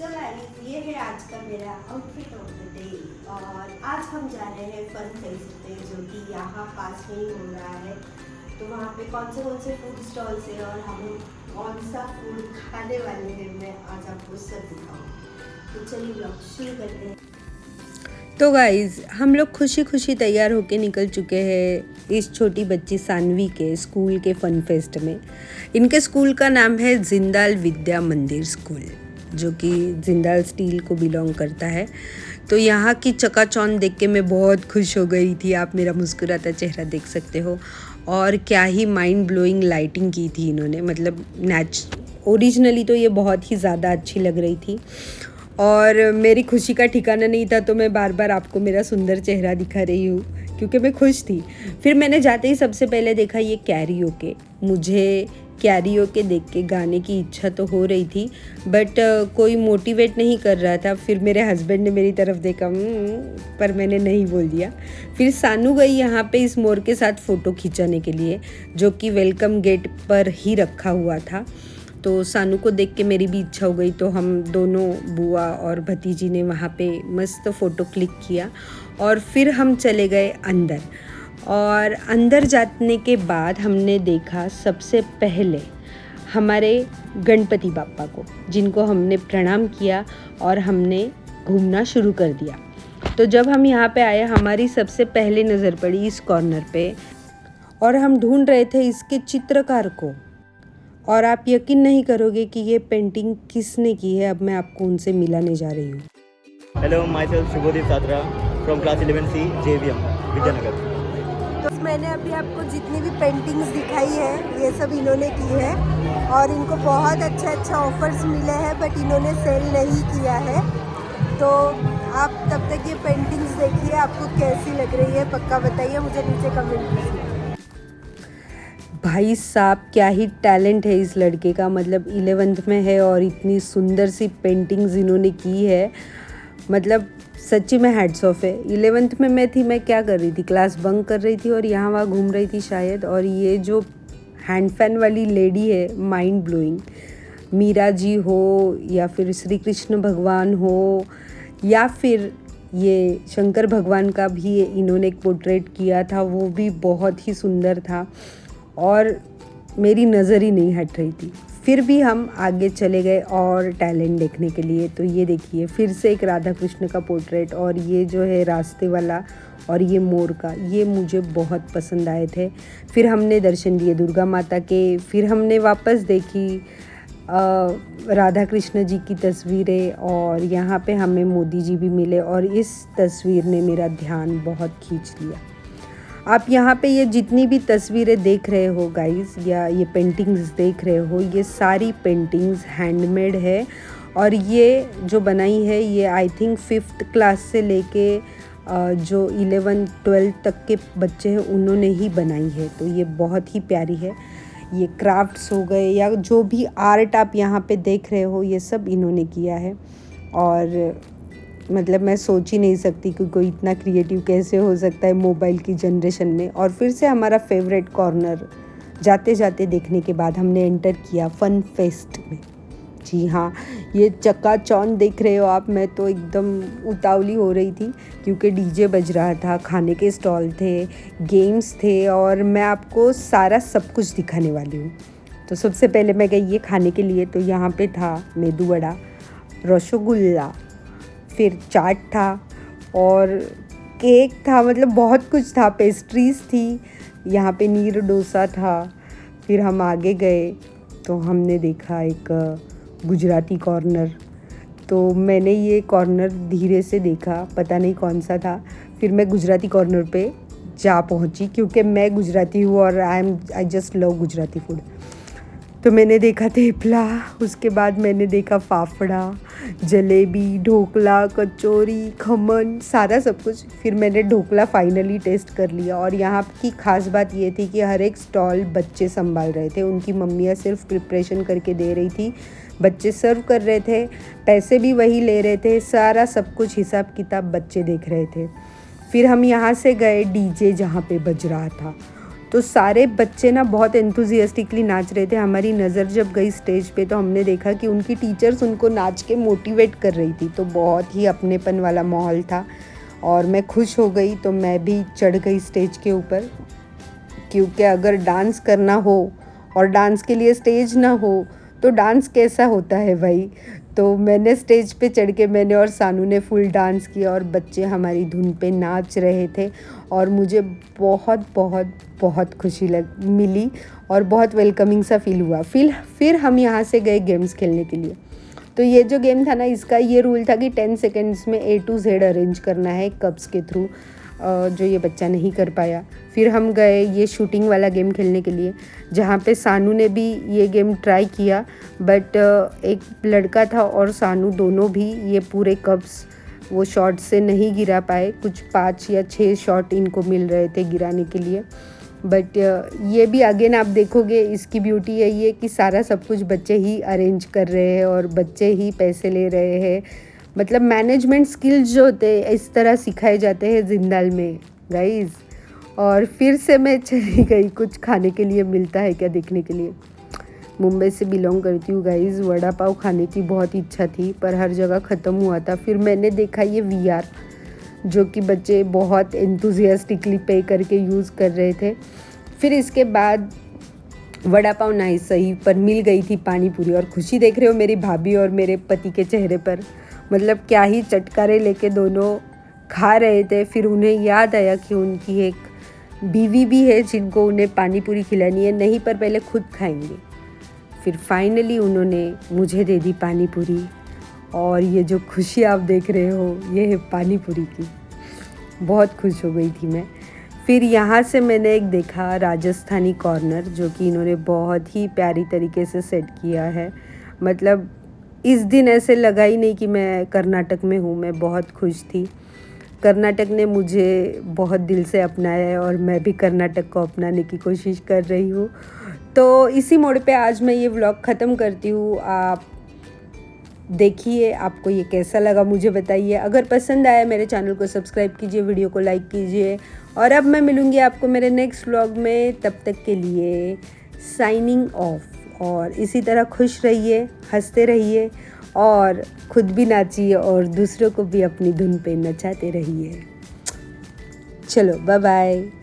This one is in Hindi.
सो गाइस, ये है आज का मेरा आउटफिट ऑफ द डे। और आज हम जा रहे हैं फन फेस्ट पे, जो कि यहाँ पास में ही हो रहा है। तो वहाँ पे कौन से फूड स्टॉल्स है और हम लोग कौन सा फूड खाने वाले हैं, मैं आज आपको सब दिखाऊँ। तो चलिए ब्लॉग शुरू करते हैं। तो गाइज़, हम लोग खुशी खुशी तैयार होके निकल चुके हैं इस छोटी बच्ची सानवी के स्कूल के फन फेस्ट में। इनके स्कूल का नाम है जिंदाल विद्या मंदिर स्कूल, जो कि जिंदाल स्टील को बिलोंग करता है। तो यहाँ की चकाचौंध देख के मैं बहुत खुश हो गई थी। आप मेरा मुस्कुराता चेहरा देख सकते हो। और क्या ही माइंड ब्लोइंग लाइटिंग की थी इन्होंने, मतलब ओरिजिनली तो ये बहुत ही ज़्यादा अच्छी लग रही थी। और मेरी खुशी का ठिकाना नहीं था, तो मैं बार बार आपको मेरा सुंदर चेहरा दिखा रही हूँ क्योंकि मैं खुश थी। फिर मैंने जाते ही सबसे पहले देखा ये कैरियोके। मुझे कैरियोके देख के गाने की इच्छा तो हो रही थी, बट कोई मोटिवेट नहीं कर रहा था। फिर मेरे हस्बैंड ने मेरी तरफ देखा, पर मैंने नहीं बोल दिया। फिर सानू गई यहाँ पे इस मोर के साथ फ़ोटो खिंचाने के लिए, जो कि वेलकम गेट पर ही रखा हुआ था। तो सानू को देख के मेरी भी इच्छा हो गई, तो हम दोनों बुआ और भतीजी ने वहाँ पे मस्त फ़ोटो क्लिक किया। और फिर हम चले गए अंदर। और अंदर जाने के बाद हमने देखा सबसे पहले हमारे गणपति बाप्पा को, जिनको हमने प्रणाम किया और हमने घूमना शुरू कर दिया। तो जब हम यहाँ पे आए, हमारी सबसे पहले नज़र पड़ी इस कॉर्नर पे, और हम ढूंढ रहे थे इसके चित्रकार को। और आप यकीन नहीं करोगे कि ये पेंटिंग किसने की है। अब मैं आपको उनसे मिलाने जा रही हूँ। Hello, myself Shubhdeep Satra from class 11C JVM Vidyanagar. तो मैंने अभी आपको जितनी भी पेंटिंग्स दिखाई है, ये सब इन्होंने की है। और इनको बहुत अच्छा ऑफर्स मिले हैं, बट इन्होंने सेल नहीं किया है। तो आप तब तक ये पेंटिंग्स देखिए, आपको कैसी लग रही है पक्का बताइए मुझे नीचे कमेंट कीजिए। भाई साहब, क्या ही टैलेंट है इस लड़के का। मतलब 11th में है और इतनी सुंदर सी पेंटिंग्स इन्होंने की है। मतलब सच्ची में हैट्स ऑफ है। 11th में मैं थी, मैं क्या कर रही थी, क्लास बंक कर रही थी और यहाँ वहाँ घूम रही थी शायद। और ये जो हैंड फैन वाली लेडी है, माइंड ब्लोइंग। मीरा जी हो या फिर श्री कृष्ण भगवान हो या फिर ये शंकर भगवान का भी इन्होंने एक पोर्ट्रेट किया था, वो भी बहुत ही सुंदर था। और मेरी नज़र ही नहीं हट रही थी। फिर भी हम आगे चले गए और टैलेंट देखने के लिए। तो ये देखिए, फिर से एक राधा कृष्ण का पोर्ट्रेट, और ये जो है रास्ते वाला और ये मोर का, ये मुझे बहुत पसंद आए थे। फिर हमने दर्शन दिए दुर्गा माता के। फिर हमने वापस देखी राधा कृष्ण जी की तस्वीरें, और यहाँ पे हमें मोदी जी भी मिले। और इस तस्वीर ने मेरा ध्यान बहुत खींच लिया। आप यहाँ पे ये जितनी भी तस्वीरें देख रहे हो गाइस, या ये पेंटिंग्स देख रहे हो, ये सारी पेंटिंग्स हैंडमेड है। और ये जो बनाई है, ये आई थिंक 5th क्लास से लेके जो 11-12 तक के बच्चे हैं उन्होंने ही बनाई है। तो ये बहुत ही प्यारी है। ये क्राफ्ट्स हो गए या जो भी आर्ट आप यहाँ पे देख रहे हो, ये सब इन्होंने किया है। और मतलब मैं सोच ही नहीं सकती कि कोई इतना क्रिएटिव कैसे हो सकता है मोबाइल की जनरेशन में। और फिर से हमारा फेवरेट कॉर्नर जाते जाते देखने के बाद हमने एंटर किया फन फेस्ट में। जी हाँ, ये चकाचौंध देख रहे हो आप। मैं तो एकदम उतावली हो रही थी क्योंकि डीजे बज रहा था, खाने के स्टॉल थे, गेम्स थे, और मैं आपको सारा सब कुछ दिखाने वाली हूँ। तो सबसे पहले मैं गई ये खाने के लिए। तो यहाँ पे था मेदू वड़ा, रसगुल्ला, फिर चाट था और केक था। मतलब बहुत कुछ था, पेस्ट्रीज़ थी, यहाँ पे नीर डोसा था। फिर हम आगे गए तो हमने देखा एक गुजराती कॉर्नर। तो मैंने ये कॉर्नर धीरे से देखा, पता नहीं कौन सा था। फिर मैं गुजराती कॉर्नर पे जा पहुँची क्योंकि मैं गुजराती हूँ और I just love Gujarati food. तो मैंने देखा थेपला, उसके बाद मैंने देखा फाफड़ा, जलेबी, ढोकला, कचौरी, खमन, सारा सब कुछ। फिर मैंने ढोकला फाइनली टेस्ट कर लिया। और यहाँ की ख़ास बात ये थी कि हर एक स्टॉल बच्चे संभाल रहे थे। उनकी मम्मियाँ सिर्फ प्रिपरेशन करके दे रही थी, बच्चे सर्व कर रहे थे, पैसे भी वही ले रहे थे। सारा सब कुछ हिसाब किताब बच्चे देख रहे थे। फिर हम यहाँ से गए डीजे जहाँ पे बज रहा था। तो सारे बच्चे ना बहुत एंथुजियास्टिकली नाच रहे थे। हमारी नज़र जब गई स्टेज पे तो हमने देखा कि उनकी टीचर्स उनको नाच के मोटिवेट कर रही थी, तो बहुत ही अपनेपन वाला माहौल था और मैं खुश हो गई। तो मैं भी चढ़ गई स्टेज के ऊपर, क्योंकि अगर डांस करना हो और डांस के लिए स्टेज ना हो तो डांस कैसा होता है भाई। तो मैंने स्टेज पे चढ़ के मैंने और सानू ने फुल डांस किया और बच्चे हमारी धुन पे नाच रहे थे और मुझे बहुत बहुत बहुत खुशी मिली और बहुत वेलकमिंग सा फील हुआ। फिर हम यहाँ से गए गेम्स खेलने के लिए। तो ये जो गेम था ना, इसका ये रूल था कि 10 सेकेंड्स में A to Z अरेंज करना है कप्स के थ्रू, जो ये बच्चा नहीं कर पाया। फिर हम गए ये शूटिंग वाला गेम खेलने के लिए, जहाँ पे सानू ने भी ये गेम ट्राई किया, बट एक लड़का था और सानू दोनों भी ये पूरे कप्स वो शॉट से नहीं गिरा पाए। कुछ 5 या 6 शॉट इनको मिल रहे थे गिराने के लिए। बट ये भी अगेन आप देखोगे, इसकी ब्यूटी है ये कि सारा सब कुछ बच्चे ही अरेंज कर रहे हैं और बच्चे ही पैसे ले रहे हैं। मतलब मैनेजमेंट स्किल्स जो होते हैं इस तरह सिखाए जाते हैं जिंदाल में गाइस। और फिर से मैं चली गई कुछ खाने के लिए मिलता है क्या देखने के लिए। मुंबई से बिलोंग करती हूँ गाइस। वड़ा पाव खाने की बहुत इच्छा थी पर हर जगह ख़त्म हुआ था। फिर मैंने देखा ये VR, जो कि बच्चे बहुत एंथुजियास्टिकली पे करके यूज़ कर रहे थे। फिर इसके बाद वड़ा पाव नहीं सही पर मिल गई थी पानी पूरी, और खुशी देख रहे हो मेरी भाभी और मेरे पति के चेहरे पर। मतलब क्या ही चटकारे लेके दोनों खा रहे थे। फिर उन्हें याद आया कि उनकी एक बीवी भी है जिनको उन्हें पानी पूरी खिलानी है, नहीं पर पहले खुद खाएंगे। फिर फाइनली उन्होंने मुझे दे दी पानी पूरी, और ये जो खुशी आप देख रहे हो ये है पानी पूरी की। बहुत खुश हो गई थी मैं। फिर यहाँ से मैंने एक देखा राजस्थानी कॉर्नर, जो कि इन्होंने बहुत ही प्यारी तरीके से सेट किया है। मतलब इस दिन ऐसे लगा ही नहीं कि मैं कर्नाटक में हूँ। मैं बहुत खुश थी। कर्नाटक ने मुझे बहुत दिल से अपनाया है और मैं भी कर्नाटक को अपनाने की कोशिश कर रही हूँ। तो इसी मोड़ पे आज मैं ये व्लॉग ख़त्म करती हूँ। आप देखिए आपको ये कैसा लगा मुझे बताइए। अगर पसंद आया मेरे चैनल को सब्सक्राइब कीजिए, वीडियो को लाइक कीजिए। और अब मैं मिलूँगी आपको मेरे नेक्स्ट व्लॉग में। तब तक के लिए साइनिंग ऑफ। और इसी तरह खुश रहिए, हंसते रहिए और खुद भी नाचिए और दूसरों को भी अपनी धुन पे नचाते रहिए। चलो बाय बाय।